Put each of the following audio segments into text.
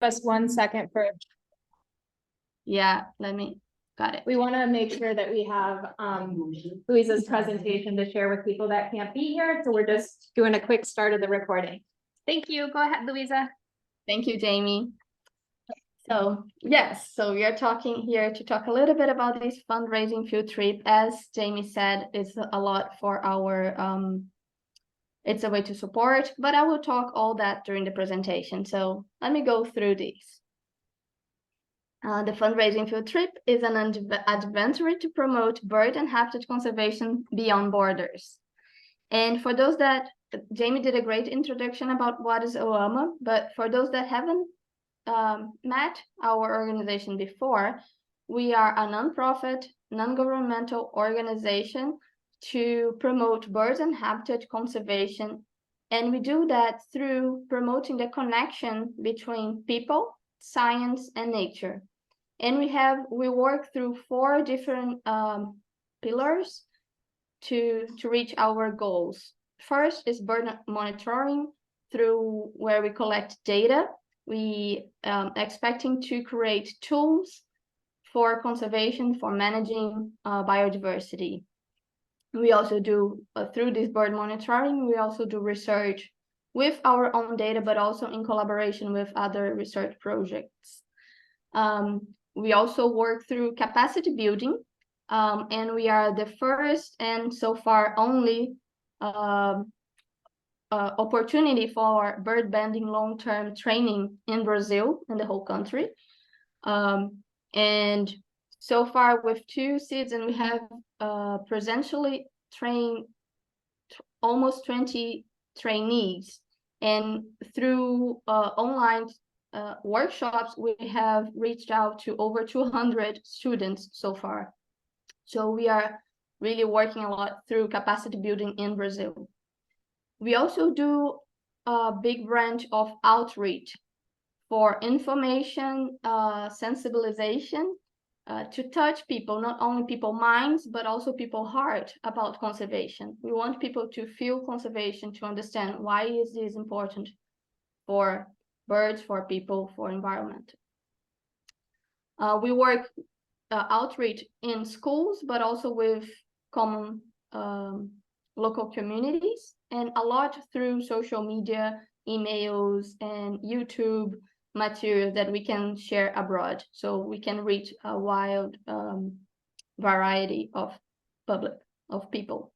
Just 1 second for, got it. we want to make sure that we have Louisa's presentation to share with people that can't be here. So we're just doing a quick start of the recording. Thank you. Go ahead, Louisa. Thank you, Jamie. So yes, so we are talking here to talk a little bit about this fundraising field trip. As Jamie said, it's a lot for our, it's a way to support, but I will talk all that during the presentation. So let me go through these. The fundraising field trip is an adventure to promote bird and habitat conservation beyond borders. And for those that, Jamie did a great introduction about what is OAMA, but for those that haven't met our organization before, we are a nonprofit, non-governmental organization to promote birds and habitat conservation. And we do that through promoting the connection between people, science, and nature. And we work through 4 different pillars to reach our goals. First is bird monitoring, through where we collect data. We expecting to create tools for conservation, for managing biodiversity. We also do, through this bird monitoring, we also do research with our own data, but also in collaboration with other research projects. We also work through capacity building, and we are the first and so far only opportunity for bird banding long-term training in Brazil, in the whole country. And so far with 2 seasons, we have presentially trained almost 20 trainees. And through online workshops, we have reached out to over 200 students so far. So we are really working a lot through capacity building in Brazil. We also do a big branch of outreach for information, sensibilization, to touch people, not only people's minds, but also people's heart about conservation. We want people to feel conservation, to understand why is this important for birds, for people, for environment. We work outreach in schools, but also with common local communities, and a lot through social media, emails, and YouTube material that we can share abroad, so we can reach a wide variety of people.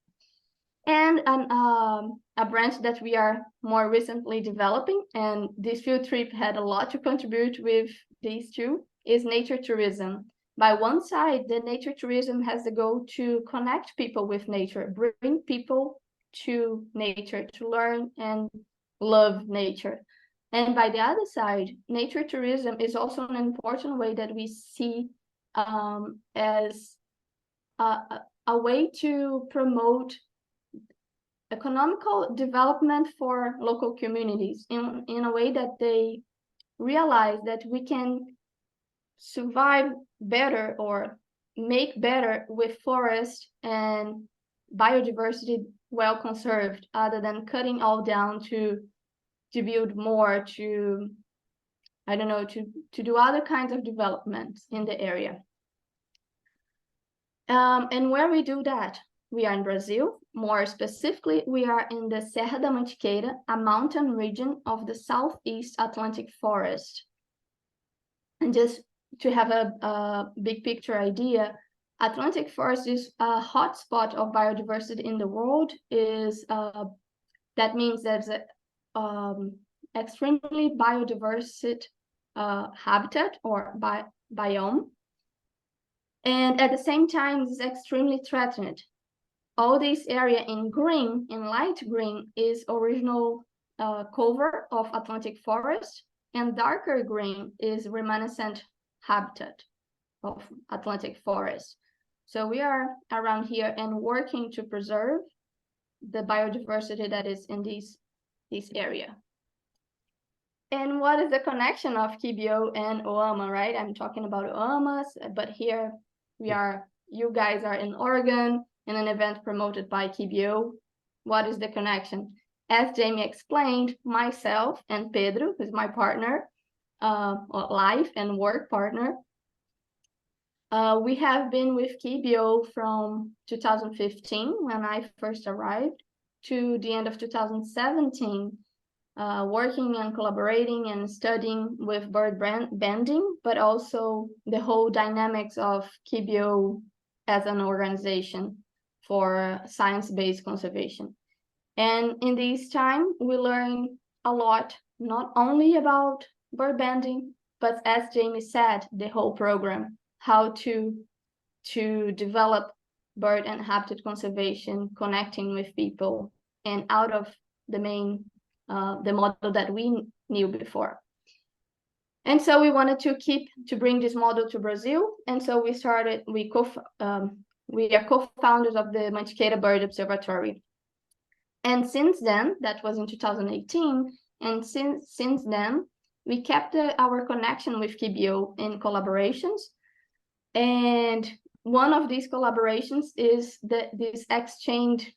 And a branch that we are more recently developing, and this field trip had a lot to contribute with these 2, is nature tourism. By one side, the nature tourism has the goal to connect people with nature, bring people to nature, to learn and love nature. And by the other side, nature tourism is also an important way that we see as a way to promote economical development for local communities in a way that they realize that we can survive better or make better with forest and biodiversity well conserved, other than cutting all down to build more, to, I don't know, to do other kinds of developments in the area. And where we do that, we are in Brazil. More specifically, we are in the Serra da Mantiqueira, a mountain region of the Southeast Atlantic forest. And just to have a big picture idea, Atlantic forest is a hotspot of biodiversity in the world. That means there's a extremely biodiversity habitat or biome, and at the same time is extremely threatened. All this area in green, in light green, is original cover of Atlantic forest, and darker green is reminiscent habitat of Atlantic forest. So we are around here and working to preserve the biodiversity that is in this area. And what is the connection of KBO and OAMA, right? I'm talking about OAMAs, but here you guys are in Oregon in an event promoted by KBO. What is the connection? As Jamie explained, myself and Pedro, who's my partner, life and work partner. We have been with KBO from 2015, when I first arrived, to the end of 2017, working and collaborating and studying with bird banding, but also the whole dynamics of KBO as an organization for science-based conservation. And in this time, we learn a lot, not only about bird banding, but as Jamie said, the whole program, how to develop bird and habitat conservation, connecting with people, and out of the main the model that we knew before. And so we wanted to bring this model to Brazil, and so we are co-founders of the Mantiqueira Bird Observatory. And since then, that was in 2018, and since then, we kept our connection with KBO in collaborations. And one of these collaborations is this exchange,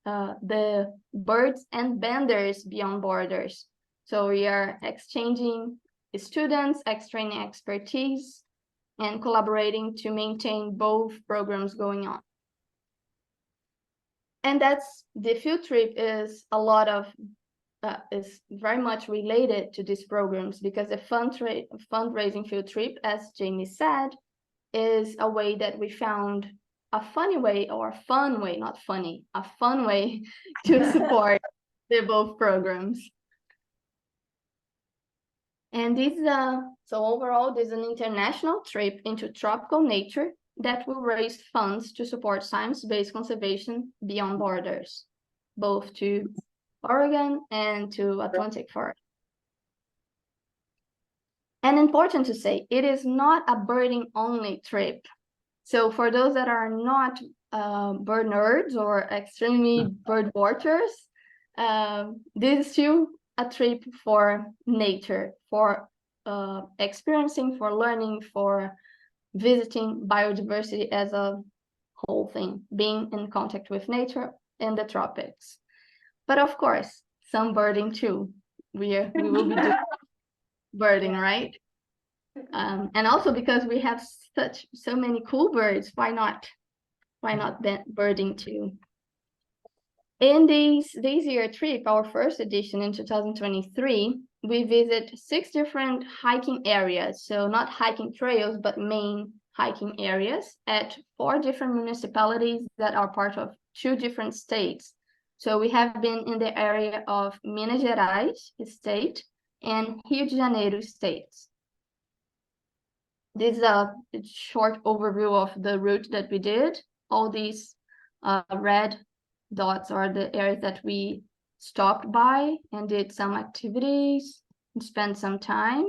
the birds and banders beyond borders. So we are exchanging students, exchanging expertise, and collaborating to maintain both programs going on. And that's the field trip is a lot of is very much related to these programs, because the fundraising field trip, as Jamie said, is a way that we found a funny way, or a fun way, not funny, a fun way to support the both programs. And this so overall, this is an international trip into tropical nature that will raise funds to support science-based conservation beyond borders, both to Oregon and to Atlantic Forest. And important to say, it is not a birding only trip. So for those that are not bird nerds or extremely bird watchers, this is still a trip for nature, for experiencing, for learning, for visiting biodiversity as a whole thing, being in contact with nature in the tropics. But of course, some birding too. We will be doing birding, right? And also because we have so many cool birds, why not birding too? In this year trip, our first edition in 2023, we visit 6 different hiking areas. So not hiking trails, but main hiking areas at 4 different municipalities that are part of 2 different states. So we have been in the area of Minas Gerais state and Rio de Janeiro states. This is a short overview of the route that we did. All these red dots are the areas that we stopped by and did some activities and spent some time.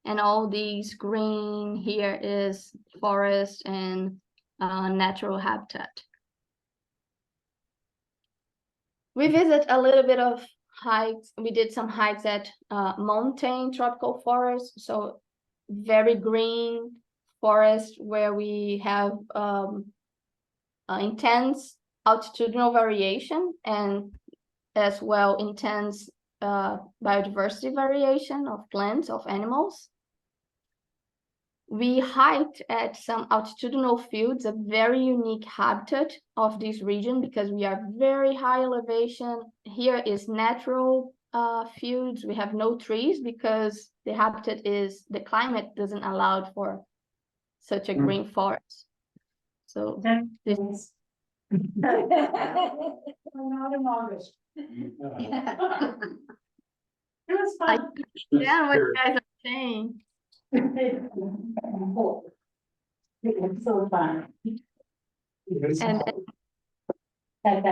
And all these green here is forest and natural habitat. We visit a little bit of hikes. We did some hikes at mountain tropical forest, so very green forest where we have intense altitudinal variation and as well intense biodiversity variation of plants, of animals. We hiked at some altitudinal fields, a very unique habitat of this region because we are very high elevation. Here is natural fields. We have no trees because the habitat is, the climate doesn't allow for such a green forest. So this is Not in August. It was I fun. understand what you guys are saying. It was so fun. And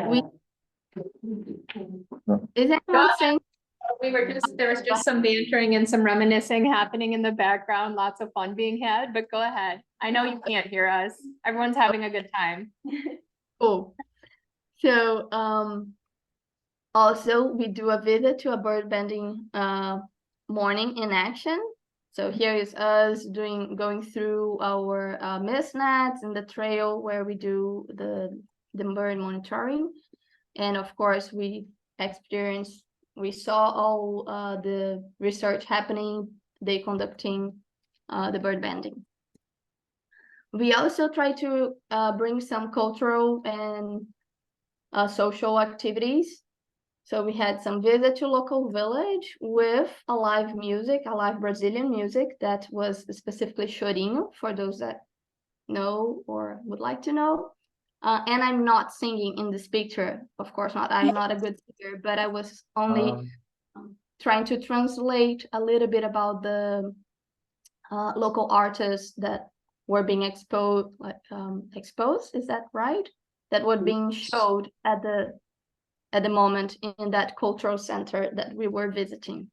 We. is anyone saying? There was just some bantering and some reminiscing happening in the background, lots of fun being had, but go ahead. I know you can't hear us. Everyone's having a good time. Cool. So also we do a visit to a bird banding morning in action. So here is us going through our mist nets and the trail where we do the bird monitoring. And of course we saw all the research happening they conducting the bird banding. We also try to bring some cultural and social activities. So we had some visit to local village with a live music, a live Brazilian music that was specifically chorinho, for those that know or would like to know. And I'm not singing in this picture, of course not. I'm not a good singer, but I was only trying to translate a little bit about the local artists that were being exposed, is that right? That were being showed at the moment in that cultural center that we were visiting.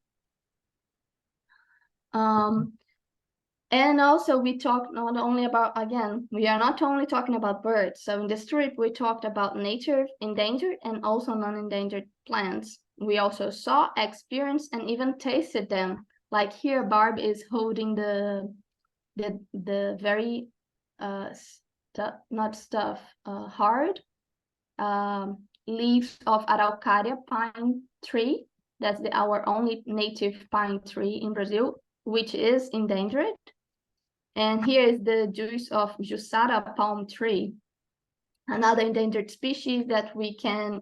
And also we talked not only about, again, we are not only talking about birds. So in this trip, we talked about native, endangered, and also non-endangered plants. We also saw, experienced, and even tasted them. Like here, Barb is holding the very hard leaves of Araucaria pine tree. That's our only native pine tree in Brazil, which is endangered. And here is the juice of Jussara palm tree, another endangered species that we can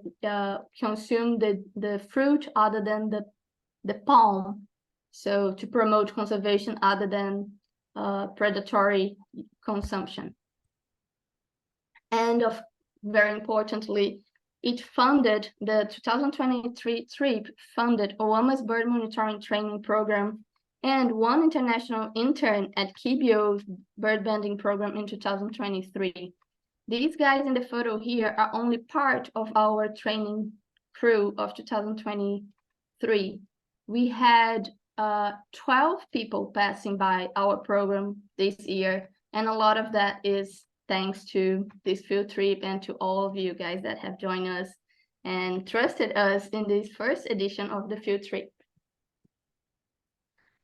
consume the fruit other than the palm. So to promote conservation other than predatory consumption. And very importantly, it funded the 2023 trip, funded OAMA's bird monitoring training program and one international intern at Kibio's bird banding program in 2023. These guys in the photo here are only part of our training crew of 2023. We had 12 people passing by our program this year, and a lot of that is thanks to this field trip and to all of you guys that have joined us and trusted us in this first edition of the field trip.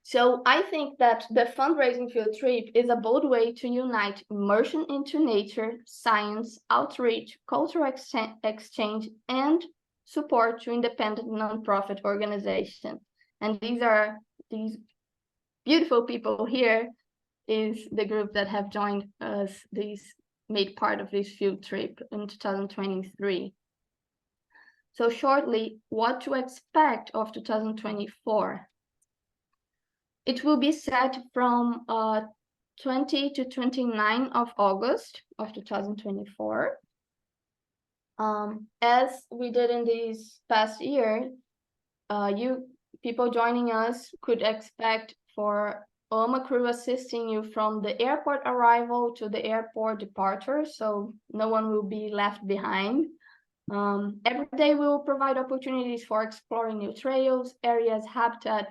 So I think that the fundraising field trip is a bold way to unite immersion into nature, science, outreach, cultural exchange, and support to independent nonprofit organizations. And these beautiful people here is the group that have joined us, made part of this field trip in 2023. So shortly, what to expect of 2024? It will be set from 20 to 29 of August of 2024. As we did in this past year, people joining us could expect for OAMA crew assisting you from the airport arrival to the airport departure, so no one will be left behind. Every day we will provide opportunities for exploring new trails, areas, habitat,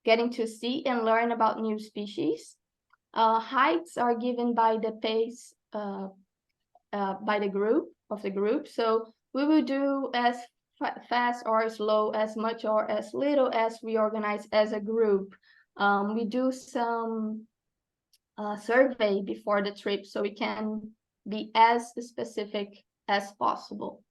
getting to see and learn about new species. Hikes are given by the pace by the group. So we will do as fast or slow, as much or as little as we organize as a group. We do some survey before the trip so we can be as specific as possible.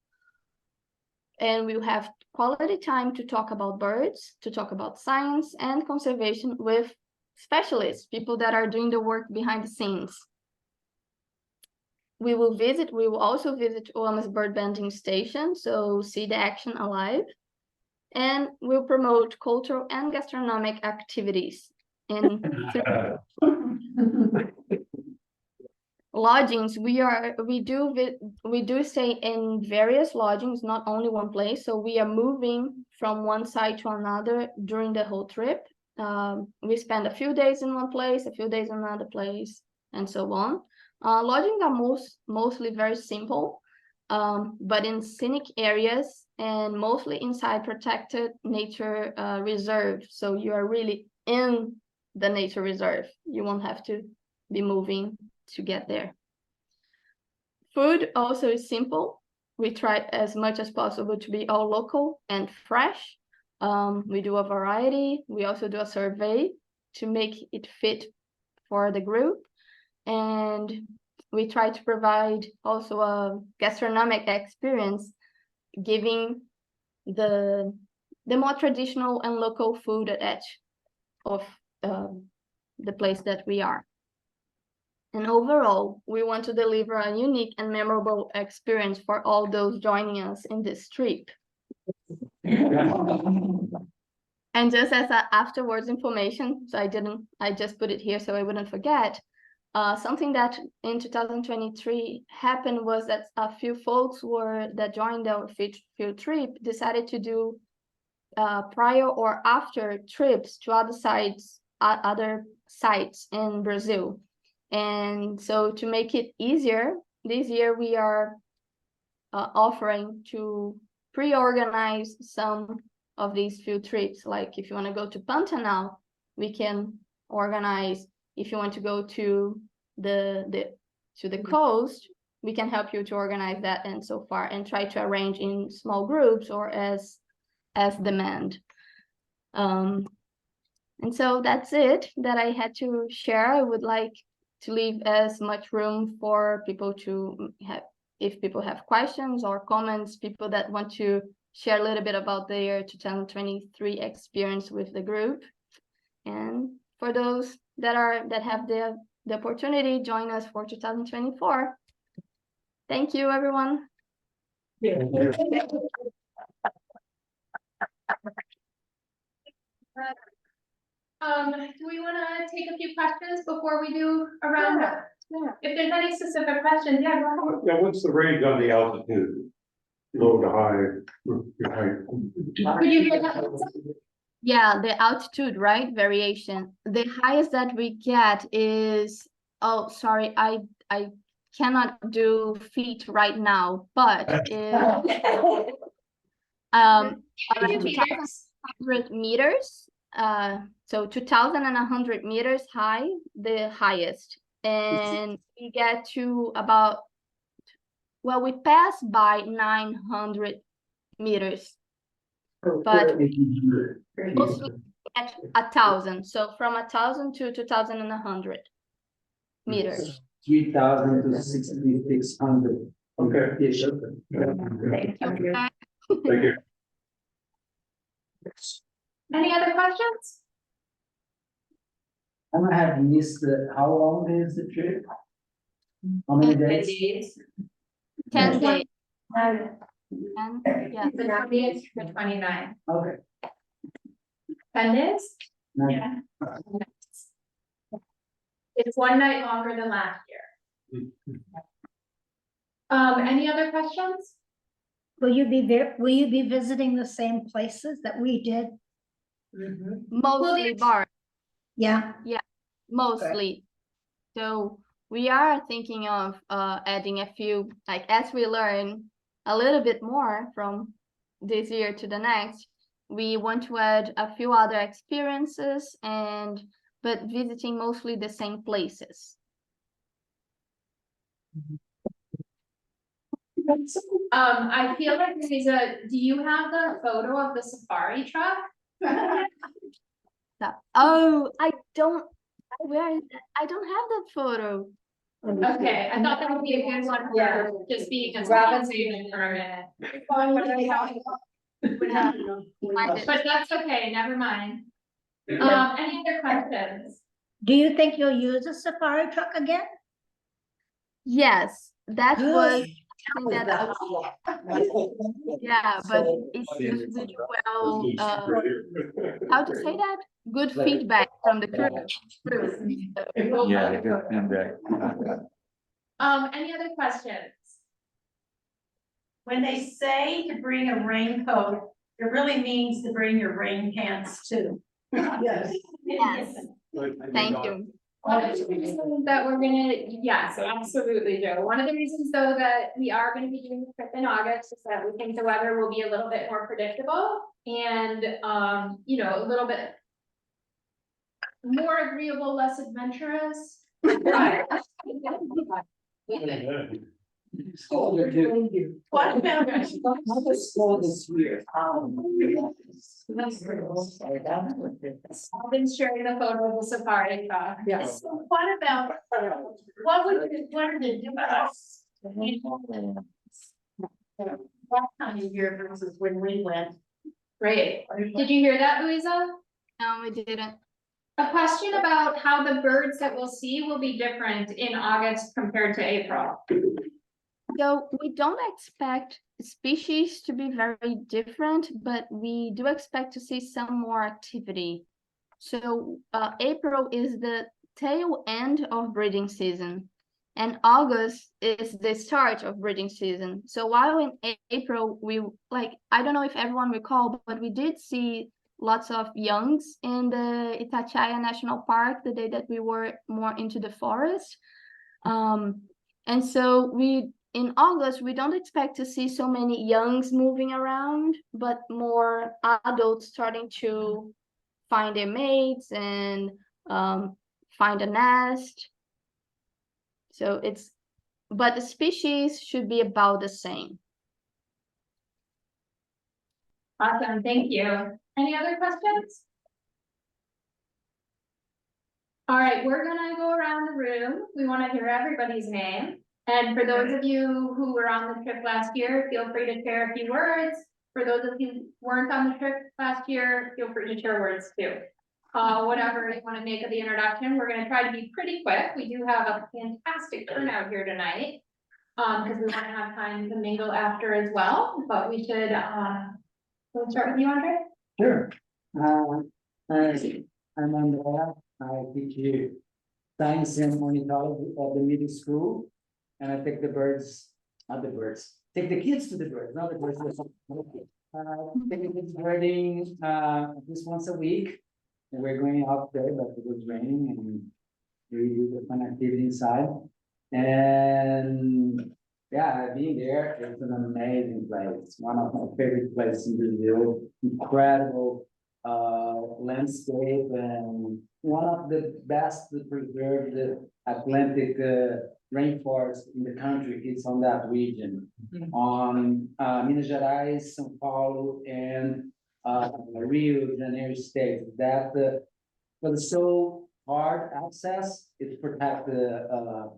And we'll have quality time to talk about birds, to talk about science and conservation with specialists, people that are doing the work behind the scenes. We will also visit OAMA's bird banding station, so see the action alive. And we'll promote cultural and gastronomic activities. And lodgings, we do stay in various lodgings, not only one place. So we are moving from one site to another during the whole trip. We spend a few days in one place, a few days in another place, and so on. Lodgings are mostly very simple, but in scenic areas and mostly inside protected nature reserve. So you are really in the nature reserve. You won't have to be moving to get there. Food also is simple. We try as much as possible to be all local and fresh. We do a variety. We also do a survey to make it fit for the group. And we try to provide also a gastronomic experience, giving the more traditional and local food at edge of the place that we are. And overall, we want to deliver a unique and memorable experience for all those joining us in this trip. And just as a afterwards information, so I just put it here so I wouldn't forget. Something that in 2023 happened was that a few folks that joined our field trip decided to do prior or after trips to other sites in Brazil. And so to make it easier, this year we are offering to pre-organize some of these field trips. Like if you want to go to Pantanal, we can organize. If you want to go to the coast, we can help you to organize that and so far, and try to arrange in small groups or as demand. And so that's it that I had to share. I would like to leave as much room for people to have, if people have questions or comments, people that want to share a little bit about their 2023 experience with the group. And for those that have the opportunity, join us for 2024. Thank you, everyone. Do we want to take a few questions before we do a roundup? Yeah. If there's any specific questions, yeah, go ahead. Yeah, what's the range on the altitude? Low to high? Could you hear that? Yeah, the altitude, right? Variation. The highest that we get is, oh, sorry, I cannot do feet right now, but around 2,100 meters. So 2,100 meters high, the highest, and we get to about, well, we pass by 900 meters, but mostly at 1,000. So from 1,000 to 2,100 meters. 3,000 to 6,600. Okay. Yes. Thank you. Thank you. Any other questions? I might have missed how long is the trip? How many days? 10 days. The Yeah. 20th to 29th. Okay. 10 days? Nice. Yeah. It's one night longer than last year. Any other questions? Will you be there? Will you be visiting the same places that we did? Mostly bars. Yeah. Mostly. So we are thinking of adding a few, like as we learn a little bit more from this year to the next, we want to add a few other experiences, but visiting mostly the same places. I feel like do you have the photo of the safari truck? Oh, I don't have that photo. Okay, I thought that would be a good one Yeah. for just being a Robinson. for a minute. But that's okay, never mind. Any other questions? Do you think you'll use a safari truck again? Yes, that was something that yeah, but it's just really well, how to say that? Good feedback from the crew. Yeah, good feedback. Any other questions? When they say to bring a raincoat, it really means to bring your rain pants too. Yes. Yes, thank you. One of the reasons that we're gonna, yes, absolutely, Joe. One of the reasons though that we are gonna be doing the trip in August is that we think the weather will be a little bit more predictable and, you know, a little bit more agreeable, less adventurous. Right. It's colder too. What about? It's cold this year. I've been sharing the photo of the safari truck. Yes. What about, what would you learn to do us? That time of year versus when we went. Great. Did you hear that, Louisa? No, we didn't. A question about how the birds that we'll see will be different in August compared to April. So we don't expect species to be very different, but we do expect to see some more activity. So April is the tail end of breeding season, and August is the start of breeding season. So while in April, I don't know if everyone recall, but we did see lots of youngs in the Itatiaia National Park the day that we were more into the forest. And so in August, we don't expect to see so many youngs moving around, but more adults starting to find their mates and find a nest. So but the species should be about the same. Awesome, thank you. Any other questions? All right, we're gonna go around the room. We want to hear everybody's name. And for those of you who were on the trip last year, feel free to share a few words. For those of you who weren't on the trip last year, feel free to share words too. Whatever you want to make of the introduction, we're gonna try to be pretty quick. We do have a fantastic turnout here tonight. Because we want to have time to mingle after as well, but we should, we'll start with you, Andre. Sure. I'm Andrea. I teach science and ornithology at the middle school. And I take take the kids to the birds, not the birds. Take the kids birding, at least once a week. And we're going out there, but it was raining and we do the fun activity inside. And yeah, being there, it's an amazing place. One of my favorite places in Brazil. Incredible landscape and one of the best preserved Atlantic rainforest in the country is on that region. On Minas Gerais, São Paulo, and Rio de Janeiro state. That for the so hard access, it protect the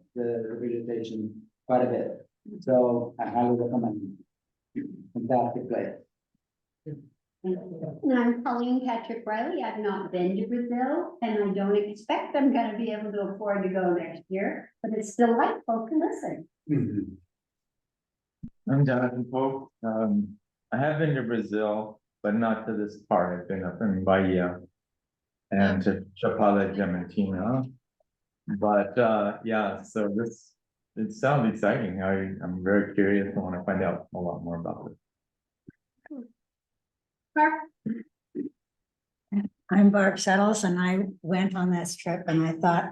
vegetation quite a bit. So I highly recommend it. Fantastic place. And I'm Colleen Patrick Riley. I've not been to Brazil and I don't expect I'm gonna be able to afford to go next year, but it's delightful to listen. I'm Jonathan Pope. I have been to Brazil, but not to this part. I've been up in Bahia and to Chapada Diamantina. But yeah, so it sounds exciting. I'm very curious. I want to find out a lot more about it. I'm Barb Settles and I went on this trip and I thought,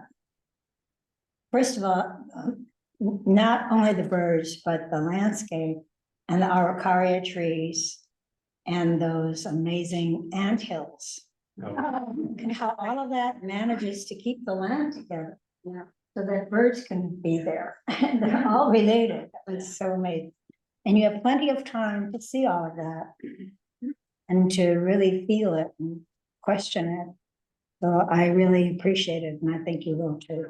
first of all, not only the birds, but the landscape and the araucaria trees and those amazing anthills. And how all of that manages to keep the land together, so that birds can be there. And they're all related. It was so amazing. And you have plenty of time to see all of that and to really feel it and question it. So I really appreciate it, and I think you will too.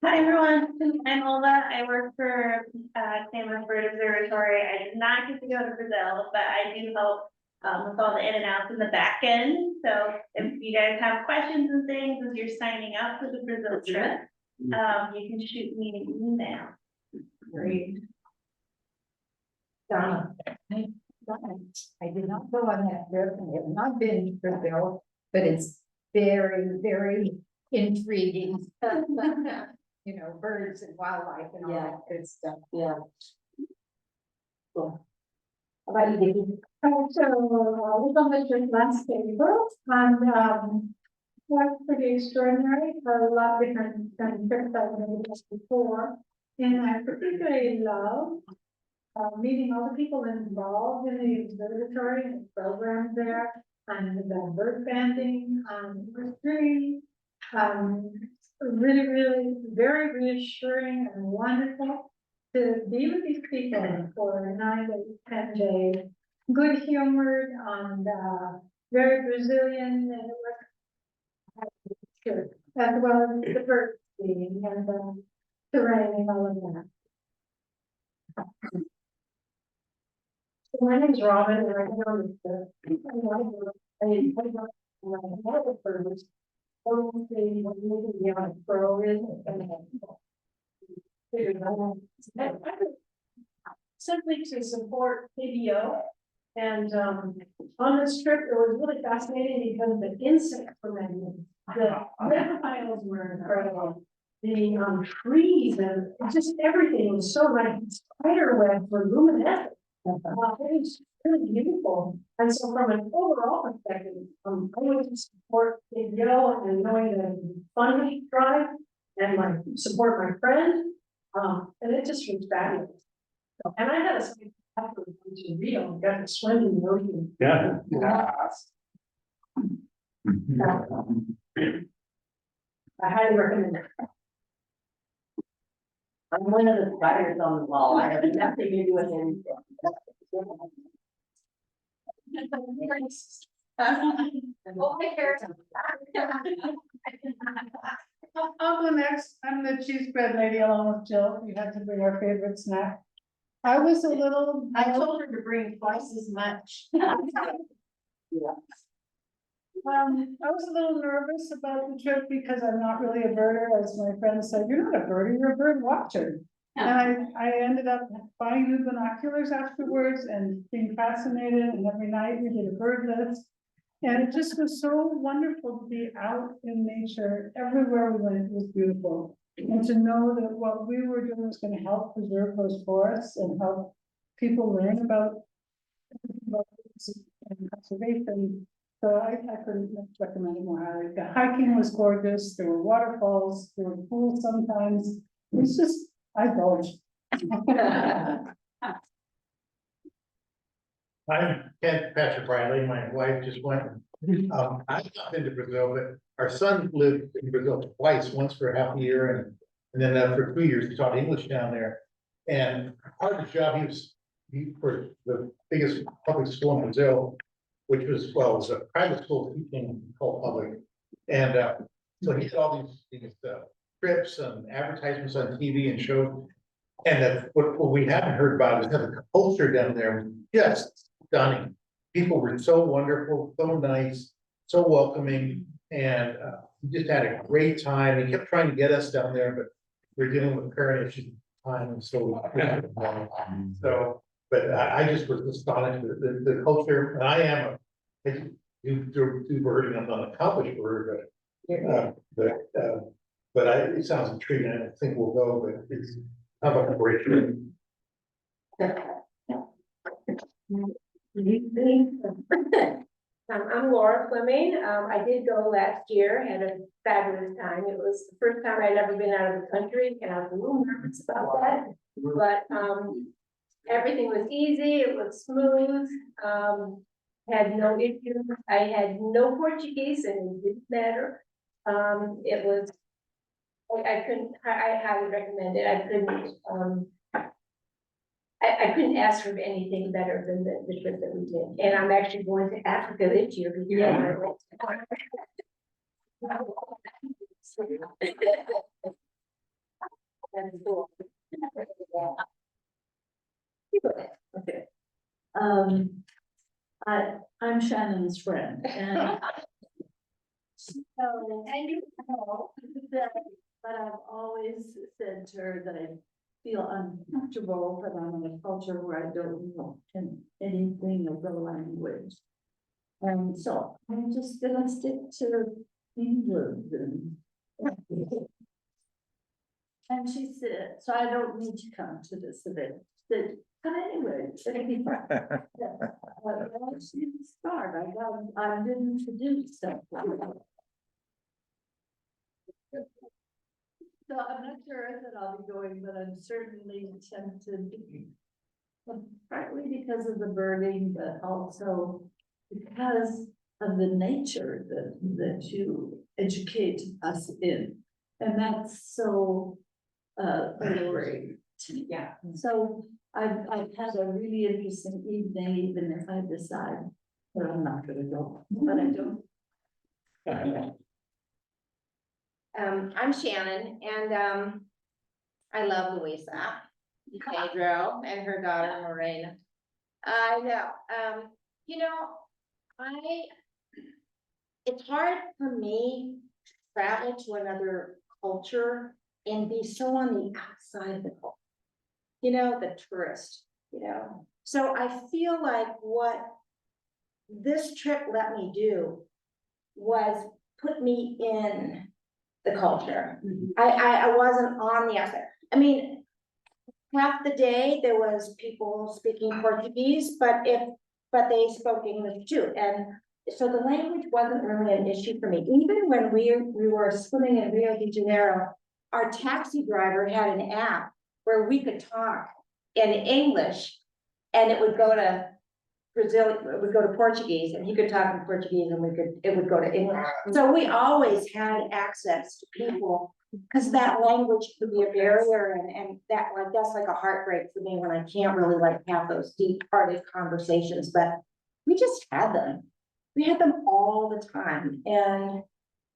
Hi everyone, I'm Olga. I work for San Bird Observatory. I did not get to go to Brazil, but I do help with all the in and outs in the back end. So if you guys have questions and things as you're signing up for the Brazil trip, you can shoot me an email. Great. Donna. I did not go on that trip and have not been to Brazil, but it's very, very intriguing. You know, birds and wildlife and all that good stuff. Yeah. Cool. How about you, Vicki? So, we on the trip last April and was pretty extraordinary. A lot of different kind of trips I've never done before. And I particularly love meeting all the people involved in the observatory and the programs there, and the bird banding, really, really very reassuring and wonderful to be with these people for 9 days, 10 days, good humored and very Brazilian, and it was good, as well as the bird feeding and the terrain and all of that. My name's Robin, and I know that simply to support KBO. And on this trip, it was really fascinating because the insects were many, the reptiles were incredible. The trees and just everything was so nice. Spider webs were luminescent. It was really beautiful. And so from an overall perspective, I want to support KBO and knowing that it's fun to drive and like support my friend. And it just was fabulous. And I had a afterwards to Rio, got to swim in the ocean. Yeah. I highly recommend it. I'm one of the spiders on the wall. I have nothing to do with anything. Oh, my hair. I'll go next. I'm the cheese bread lady along with Jill. We had to bring our favorite snack. I was a little. I told her to bring twice as much. I was a little nervous about the trip because I'm not really a birder, as my friend said, you're not a birder, you're a bird watcher. And I ended up buying new binoculars afterwards and being fascinated, and every night we did a bird list. And it just was so wonderful to be out in nature. Everywhere we went was beautiful. And to know that what we were doing was going to help preserve those forests and help people learn about conservation. So I couldn't recommend it more highly. The hiking was gorgeous. There were waterfalls, there were pools sometimes. It's just, I indulged. I'm Ken Patrick Riley. My wife just went. I've not been to Brazil, but our son lived in Brazil twice, once for half a year and then for 2 years, he taught English down there. And part of his job, he for the biggest public school in Brazil, which was, well, it was a private school teaching called public. And so he had all these trips and advertisements on TV and shows. And what we haven't heard about is the culture down there, just stunning. People were so wonderful, so nice, so welcoming, and we just had a great time. He kept trying to get us down there, but we're dealing with current issues at the time, and so, but I just was astonished with the culture, and I am you bird, and I'm not an accomplished bird, but it sounds intriguing. I don't think we'll go, but it's how about a great trip. I'm Laura Fleming. I did go last year, had a fabulous time. It was the first time I'd ever been out of the country, and I was a little nervous about that. But everything was easy, it was smooth, had no issues. I had no Portuguese, and it didn't matter. It was, I highly recommend it. I couldn't ask for anything better than the trip that we did. And I'm actually going to Africa this year. Okay. I'm Shannon's friend, and but I've always said to her that I feel uncomfortable, but I'm in a culture where I don't know anything of the language. And so I'm just gonna stick to England and she said, so I don't need to come to this event. Said, but anyway, it'll be fun. She start. I didn't introduce stuff. So I'm not sure that I'll be going, but I'm certainly tempted. Partly because of the birding, but also because of the nature that you educate us in. And that's so alluring to me. Yeah. So I've had a really interesting evening, even if I decide that I'm not gonna go, but I don't. I'm Shannon, and I love Louisa, Pedro, and her daughter Morena. I know, you know, it's hard for me to travel to another culture and be so on the outside of the culture. You know, the tourist, you know, so I feel like what this trip let me do was put me in the culture. I wasn't on the outside. I mean, half the day there was people speaking Portuguese, but they spoke English too. And so the language wasn't really an issue for me. Even when we were swimming in Rio de Janeiro, our taxi driver had an app where we could talk in English and it would go to Brazil, it would go to Portuguese, and he could talk in Portuguese and it would go to English. So we always had access to people, because that language could be a barrier, and that, like, that's like a heartbreak for me when I can't really like have those deep-hearted conversations, but we just had them. We had them all the time. And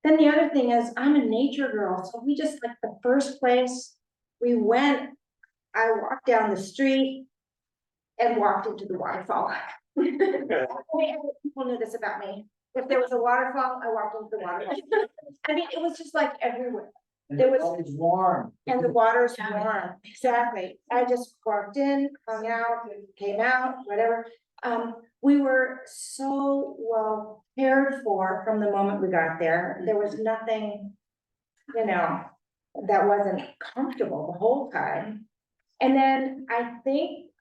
then the other thing is, I'm a nature girl, so we just, like, the first place we went, I walked down the street and walked into the waterfall. People knew this about me. If there was a waterfall, I walked into the waterfall. I mean, it was just like everywhere. There was It's warm. And the water's warm, exactly. I just walked in, hung out, came out, whatever. We were so well cared for from the moment we got there. There was nothing, you know, that wasn't comfortable the whole time. And then I think,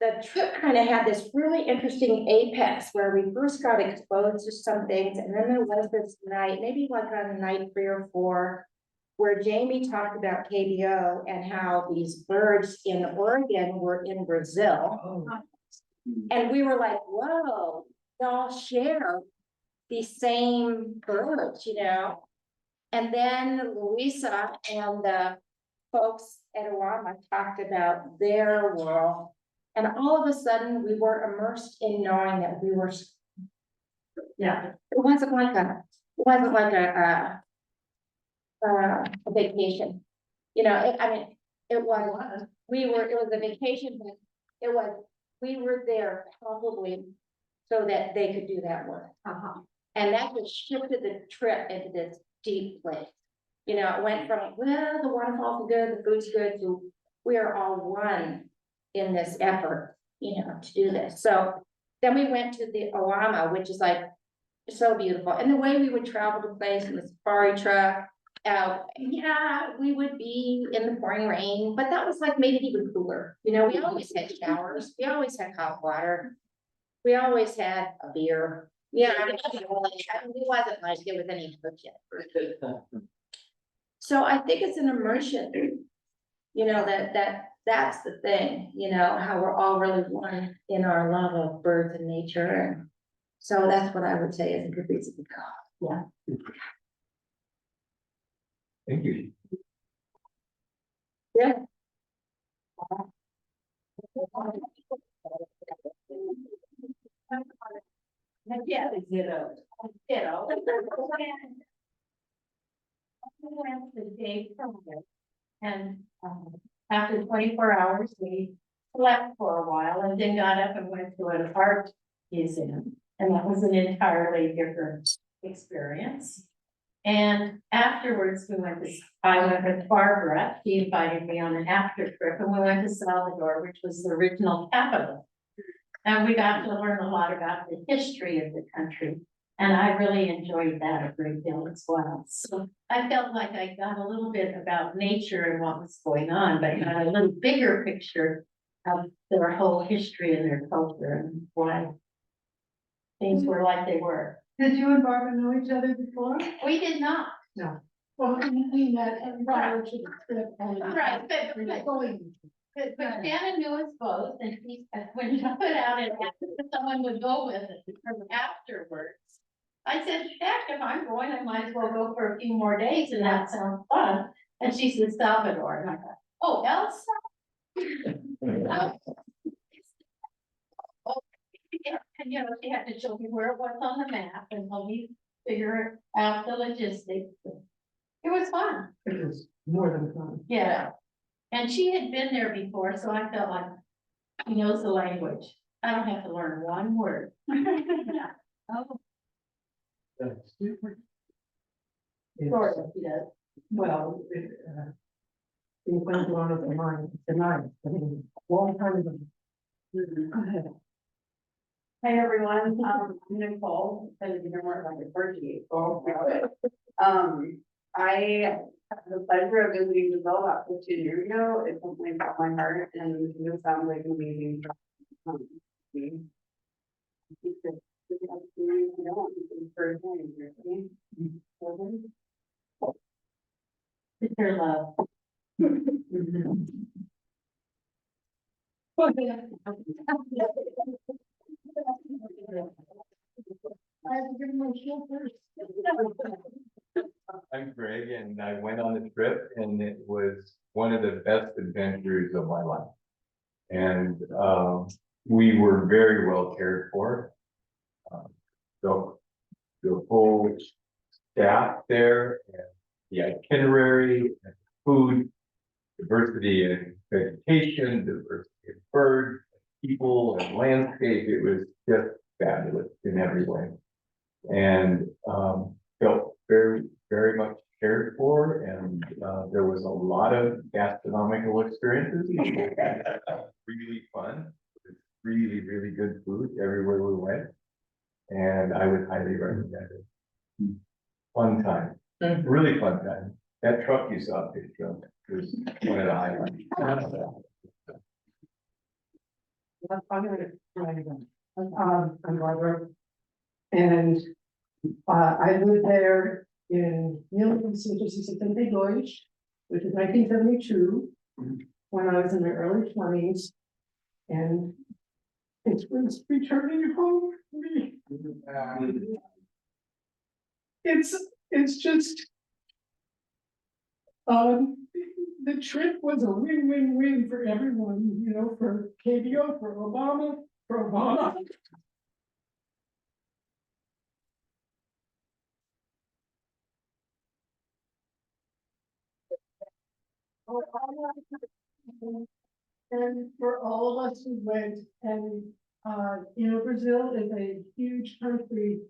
the trip kind of had this really interesting apex where we first got exposed to some things, and then there was this night, maybe like on night 3 or 4, where Jamie talked about KBO and how these birds in Oregon were in Brazil. And we were like, whoa, they all share the same birds, you know? And then Louisa and the folks at Awama talked about their world. And all of a sudden, we were immersed in knowing that we were, yeah, it wasn't like a vacation. You know, it was a vacation, but we were there probably so that they could do that work. And that just shifted the trip into this deep place. You know, it went from, well, the waterfalls are good, the food's good, to we are all one in this effort, you know, to do this. So then we went to the Awama, which is like so beautiful. And the way we would travel to place in the safari truck, yeah, we would be in the pouring rain, but that was like made it even cooler. You know, we always had showers, we always had hot water, we always had a beer. Yeah, I mean, it wasn't like it was any cooking. So I think it's an immersion, you know, that's the thing, you know, how we're all really one in our love of birds and nature. And so that's what I would say is a good reason to go. Yeah. Thank you. Yeah. Yeah, ditto. We went the day prior, and after 24 hours, we slept for a while and then got up and went to an art museum. And that was an entirely different experience. And afterwards, I went with Barbara. She invited me on an after trip, and we went to Salvador, which was the original capital. And we got to learn a lot about the history of the country. And I really enjoyed that a great deal as well. So I felt like I got a little bit about nature and what was going on, but got a little bigger picture of their whole history and their culture and why things were like they were. Did you and Barbara know each other before? We did not. No. Well, we met prior to the trip. Right, but Shannon knew us both, and when she put out an ad that someone would go with it afterwards. I said, heck, if I'm going, I might as well go for a few more days, and that sounds fun. And she said Salvador, and I thought, oh, Elsa? And you know, she had to show me where it was on the map and help me figure out the logistics. It was fun. It was more than fun. Yeah. And she had been there before, so I felt like He knows the language. I don't have to learn one word. Oh, Sort of, he does. Well, it went on of the mind tonight, long time ago. Go ahead. Hey, everyone, I'm Nicole, and you hear more about your Portuguese, I had the pleasure of visiting Brazil about 15 years ago. It's something about my heart, and it sounds like an amazing. It's your love. I'm Greg, and I went on the trip, and it was one of the best adventures of my life. And we were very well cared for. So the whole staff there, and the itinerary, and food, diversity in vegetation, diversity in birds, people, and landscape. It was just fabulous in every way. And felt very, very much cared for, and there was a lot of gastronomical experiences. Really fun, really, really good food everywhere we went, and I would highly recommend it. Fun time, really fun time. That truck you saw a picture of was one of the highlights. I'm Barbara. And I lived there in 1972, which is 1972, when I was in my early 20s. And it was returning home for me. It's just, the trip was a win-win-win for everyone, you know, for KBO, for Obama, for Obama. And for all of us who went, and, you know, Brazil is a huge country,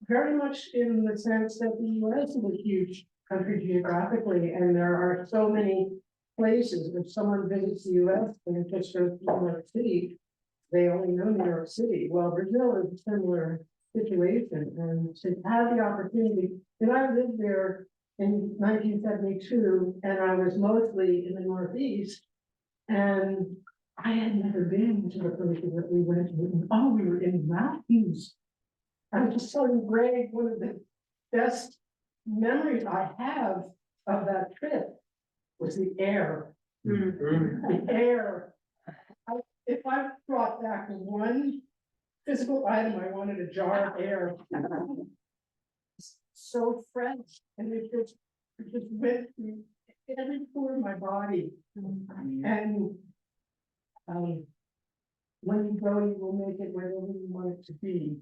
very much in the sense that the US is a huge country geographically, and there are so many places. If someone visits the US and it just goes to New York City, they only know New York City. Well, Brazil is a similar situation, and to have the opportunity, and I lived there in 1972, and I was mostly in the Northeast, and I had never been to the places that we went to. Oh, we were in Matthews. I was just telling Greg, one of the best memories I have of that trip was the air. The air. If I brought back one physical item, I wanted a jar of air. So fresh, and it just went through every pore of my body. And when you go, you will make it wherever you want it to be.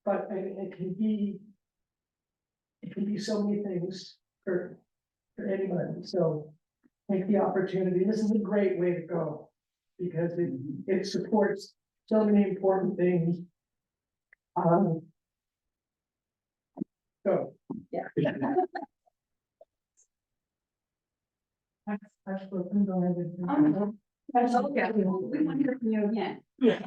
But it can be so many things for anybody. So take the opportunity. This is a great way to go, because it supports so many important things. So, yeah. I've spoken, go ahead. that's okay. We want to hear from you again. Yeah.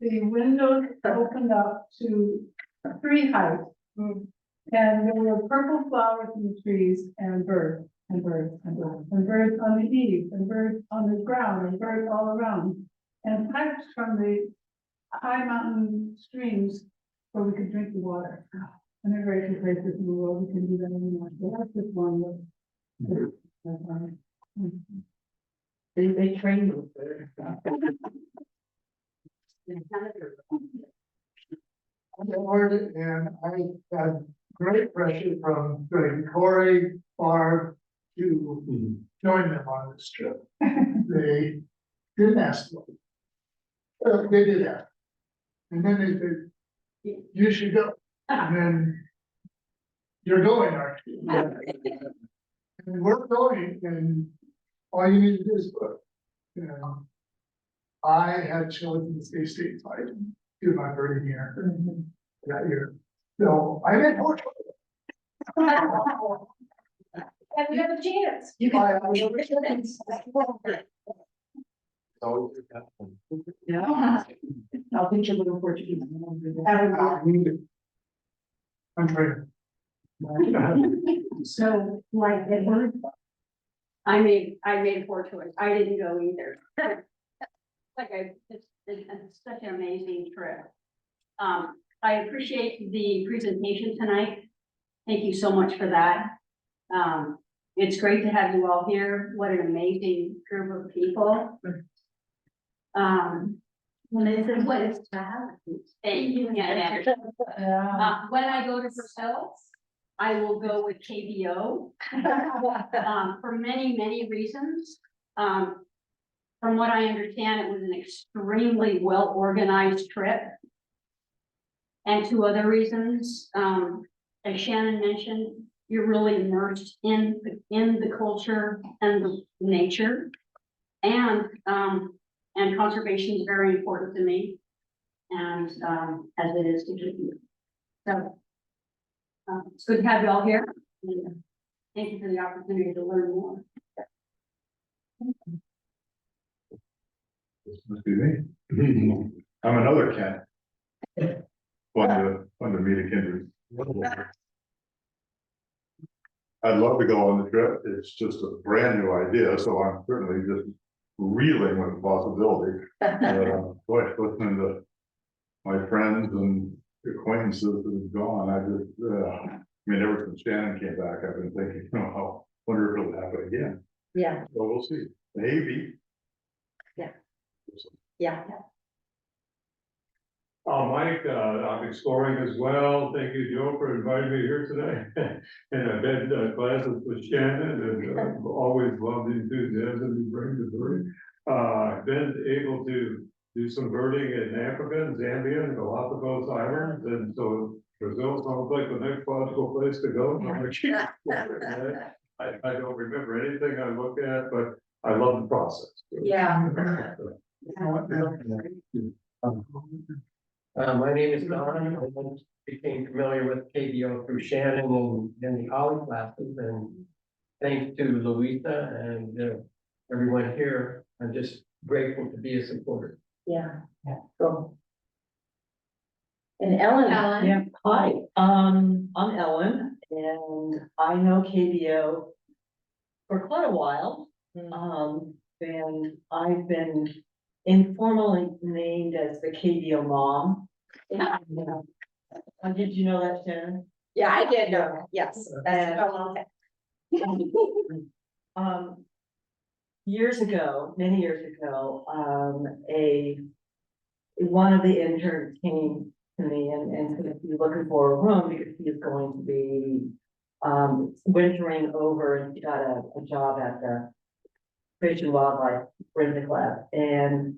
The windows opened up to 3 heights. And there were purple flowers in the trees, and birds, and birds, and birds, and birds on the eaves, and birds on the ground, and birds all around. And pipes from the high mountain streams where we could drink the water. And there are very few places in the world we can do that anymore. So that's just one. They train us there. I'm Howard, and I had great pressure from Corey, Barb, to join them on this trip. They didn't ask me. They did that. And then they said, you should go. And then You're going, aren't you? And we're going, and all you need to do is look. You know, I had chosen to stay stateside, do my birding here that year. So I made more. Have you have a chance? You can- Yeah. I'll teach you a little Portuguese. I'm trying. So, like, I made a poor choice. I didn't go either. It's such an amazing trip. I appreciate the presentation tonight. Thank you so much for that. It's great to have you all here. What an amazing group of people. When they said, what is that? Thank you. When I go to Brazil, I will go with KBO. For many, many reasons. From what I understand, it was an extremely well-organized trip. And two other reasons, as Shannon mentioned, you're really immersed in the culture and the nature. And conservation is very important to me. And as it is to you. So it's good to have you all here. And thank you for the opportunity to learn more. This must be me. I'm another cat. Fun to meet a kindred. I'd love to go on the trip. It's just a brand new idea, so I'm certainly just reeling with the possibility. Boy, listening to my friends and acquaintances that have gone, I mean, ever since Shannon came back, I've been thinking, you know, I wonder if it'll happen again. Yeah, So we'll see. Maybe. yeah. Mike, I'm exploring as well. Thank you, Joe, for inviting me here today. And I've had classes with Shannon and always loved the enthusiasm you bring to birding. I've been able to do some birding in Africa and Zambia and Galapagos Islands. And so Brazil sounds like the next logical place to go. I don't remember anything I look at, but I love the process. Yeah. My name is Don. I became familiar with KBO through Shannon and the Ollie classes, and thanks to Louisa and everyone here. I'm just grateful to be a supporter. Yeah, cool. And Ellen. Ellen. Hi, I'm Ellen, and I know KBO for quite a while. And I've been informally named as the KBO mom. Yeah. Did you know that, Shannon? Yeah, I did know, yes. And years ago, many years ago, one of the interns came to me and said, "You're looking for a room because he is going to be wintering over, and he got a job at the Fish and Wildlife Forensic Lab." And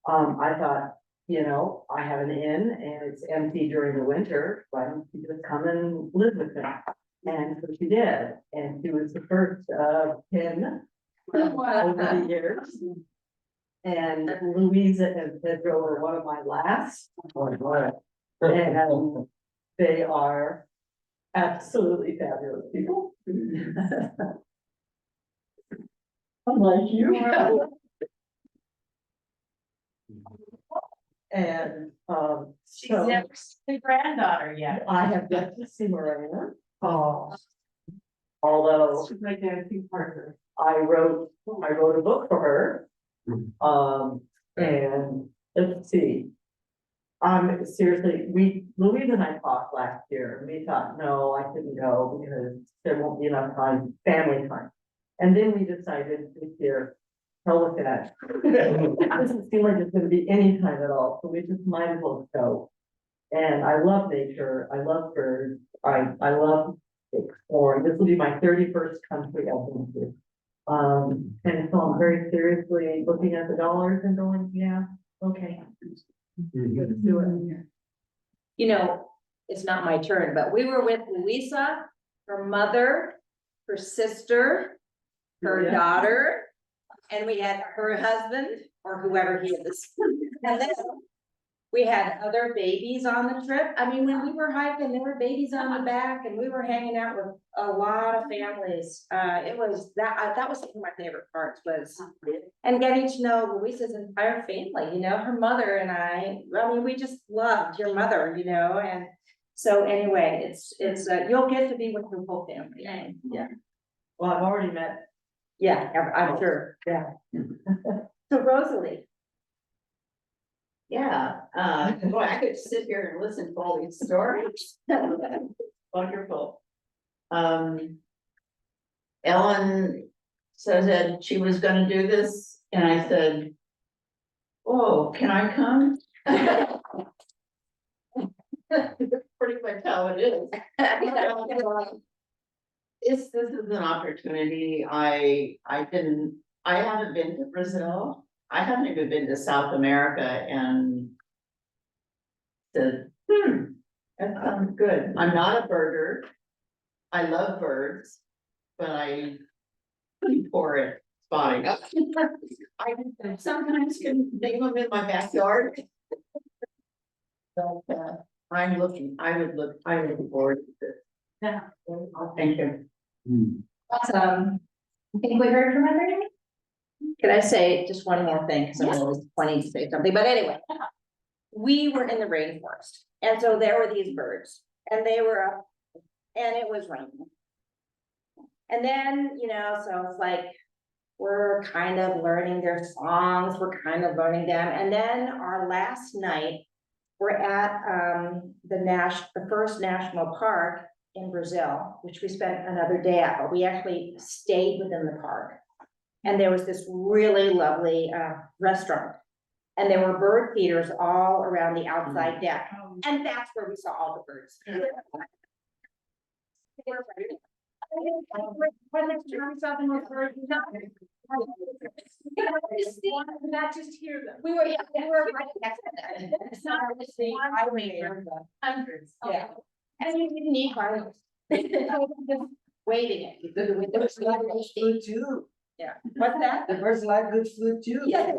I thought, you know, I have an inn and it's empty during the winter. Why don't you just come and live with me? And so she did, and she was the first of 10 over the years. And Louisa and Pedro were one of my last. And they are absolutely fabulous people. Unlike you. And, She's so never seen the granddaughter yet. I have yet to see Miranda. Although She's my dancing partner. I wrote a book for her. And let's see. Seriously, Louise and I talked last year, and we thought, no, I couldn't go because there won't be enough time, family time. And then we decided this year, hell with that. It doesn't seem like it's gonna be any time at all, so we just might as well go. And I love nature, I love birds, I love exploring. This will be my 31st country I've been to. And so I'm very seriously looking at the dollars and going, yeah, okay. Let's do it. You know, it's not my turn, but we were with Louisa her mother, her sister, her daughter, and we had her husband, or whoever he is. And then we had other babies on the trip. I mean, when we were hiking, there were babies on the back, and we were hanging out with a lot of families. It was that was one of my favorite parts was, and getting to know Luisa's entire family, you know, her mother and I mean, we just loved your mother, you know, and so anyway, it's you'll get to be with the whole family. Yeah. Well, I've already met. Yeah, I'm sure, yeah. So Rosalie. Yeah, boy, I could sit here and listen to all these stories. Wonderful. Ellen said that she was gonna do this, and I said, "Oh, can I come?" Pretty much how it is. This is an opportunity. I haven't been to Brazil. I haven't even been to South America, and said, that sounds good. I'm not a birder. I love birds, but I pour it spotting up. I sometimes can name them in my backyard. But I would look forward to this. Yeah. Thank you. Awesome. I think we heard from everybody. Can I say just one more thing, because I'm always wanting to say something, but anyway. We were in the rainforest, and so there were these birds, and they were up, and it was raining. And then, you know, so it's like, we're kind of learning their songs, we're kind of learning them, and then our last night, we're at the first national park in Brazil, which we spent another day at, but we actually stayed within the park. And there was this really lovely restaurant. And there were bird feeders all around the outside deck. And that's where we saw all the birds. Not just hear them. We were right next to them. It's not the highway, hundreds, yeah. And you didn't need violence. Waiting it. The birds like good food too. Yeah, what's that? The birds like good food too. Yeah. I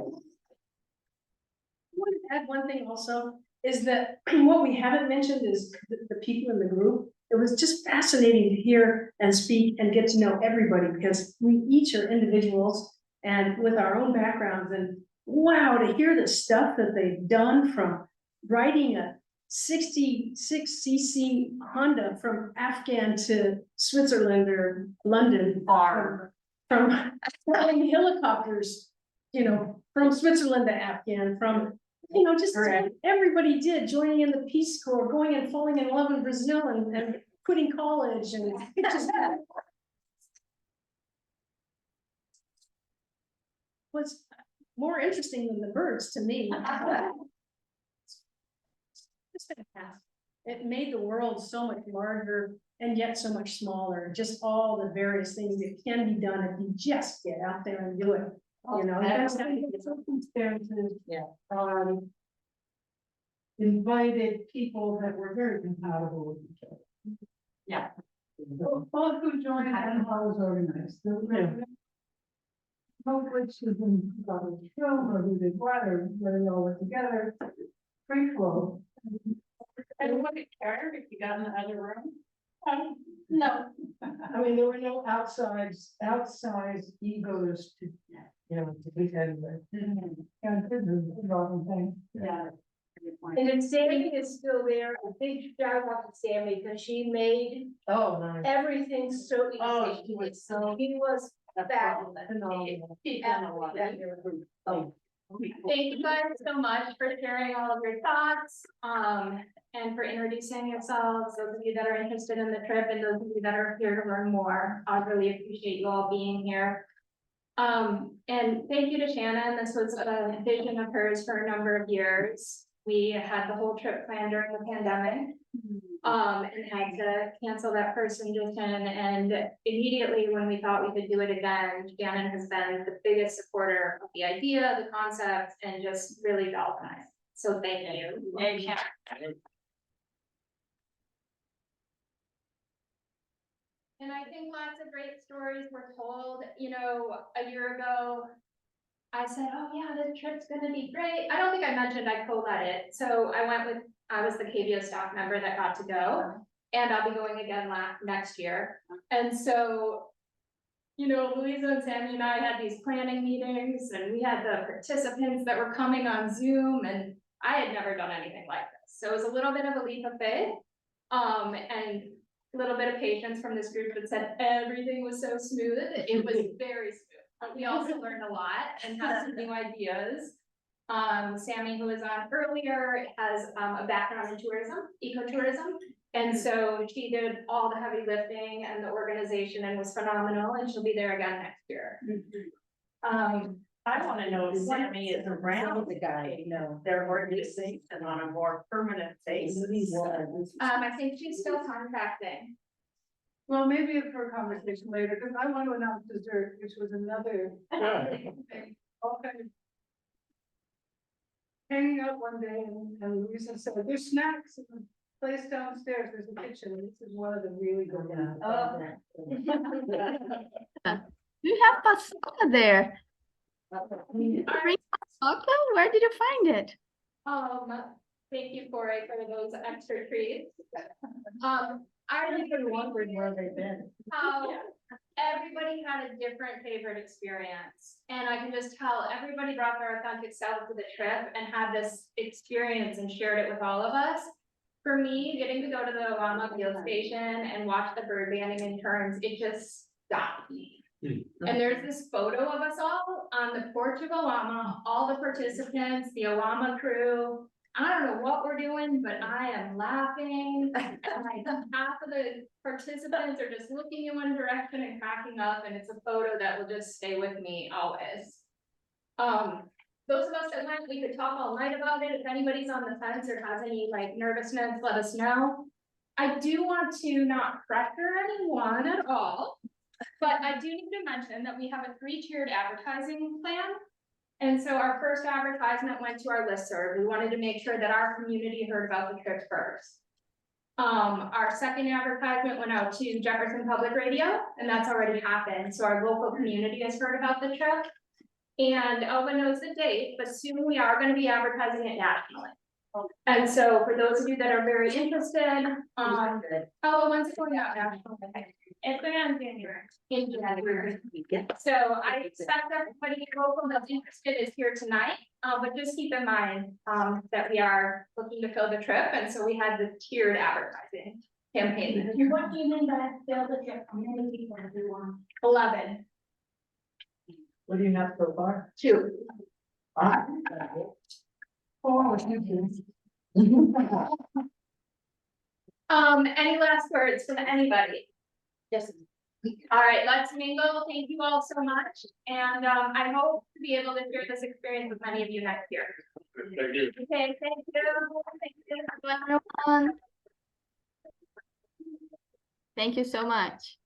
want to add one thing also, is that what we haven't mentioned is the people in the group. It was just fascinating to hear and speak and get to know everybody, because we each are individuals and with our own backgrounds, and wow, to hear the stuff that they've done, from riding a 66cc Honda from Afghan to Switzerland or London, from flying helicopters, you know, from Switzerland to Afghan, from, you know, just everybody did, joining in the Peace Corps, going and falling in love in Brazil, and quitting college, and it just was more interesting than the birds to me. It's fantastic. It made the world so much larger and yet so much smaller, just all the various things that can be done if you just get out there and do it. You know, that's circumstances. Yeah. Invited people that were very compatible with each other. Yeah. Both who joined and how it was organized. Both which have been got a show, or who did what, or whether they all were together, free flow. And would it care if you got in the other room? No. I mean, there were no outsized egos to, you know, to be had with. And this is a wrong thing. Yeah. And then Sammy is still there. A big shout out to Sammy, because she made Oh, nice. everything so easy. Oh, she was so. He was fabulous. Phenomenal. Absolutely. Thank you guys so much for sharing all of your thoughts, and for introducing yourselves, those of you that are interested in the trip and those of you that are here to learn more. I really appreciate you all being here. And thank you to Shannon. This was a vision of hers for a number of years. We had the whole trip planned during the pandemic. And had to cancel that first transition, and immediately when we thought we could do it again, Shannon has been the biggest supporter of the idea, the concept, and just really galvanized. So thank you. And I think lots of great stories were told, you know, a year ago. I said, oh yeah, this trip's gonna be great. I don't think I mentioned I co-led it, so I was the KBO staff member that got to go. And I'll be going again next year, and so. You know, Louisa and Sammy and I had these planning meetings, and we had the participants that were coming on Zoom, and I had never done anything like this, so it was a little bit of a leap of faith. And a little bit of patience from this group that said everything was so smooth. It was very smooth, but we also learned a lot and had some new ideas. Sammy, who was on earlier, has a background in tourism, ecotourism. And so she did all the heavy lifting and the organization and was phenomenal, and she'll be there again next year. I wanna know if Sammy is around the guy, you know, their organization on a more permanent basis. I think she's still contracting. Well, maybe for a conversation later, because I want to announce dessert, which was another. Okay. Hanging out one day and Lisa said, there's snacks in the place downstairs, there's a kitchen, this is one of the really good ones. You have pasaka there. Bring pasaka? Where did you find it? Thank you, Corey, for those extra treats. I really been wondering where they've been. how everybody had a different favorite experience. And I can just tell everybody brought their authentic self to the trip and had this experience and shared it with all of us. For me, getting to go to the Awama field station and watch the bird banding in turns, it just stopped me. And there's this photo of us all on the porch of Awama, all the participants, the Awama crew. I don't know what we're doing, but I am laughing. And like half of the participants are just looking in one direction and cracking up, and it's a photo that will just stay with me always. Those of us that went, we could talk all night about it. If anybody's on the fence or has any like nervousness, let us know. I do want to not pressure anyone at all, but I do need to mention that we have a 3-tiered advertising plan. And so our first advertisement went to our listserv. We wanted to make sure that our community heard about the trip first. Our second advertisement went out to Jefferson Public Radio, and that's already happened. So our local community has heard about the trip. And Elva knows the date, but soon we are going to be advertising it nationally. And so for those of you that are very interested, Elva, when's it going out nationally? It's going on in January. So I expect everybody local that's interested is here tonight, but just keep in mind that we are looking to fill the trip, and so we had the tiered advertising campaign. What do you mean by fill the trip? How many people do you want? 11. What do you have so far? 2. Oh, Any last words from anybody? Yes. All right, let's mingle. Thank you all so much. And I hope to be able to share this experience with many of you next year. Thank you. Okay, thank you. Thank you. Everyone. Thank you so much.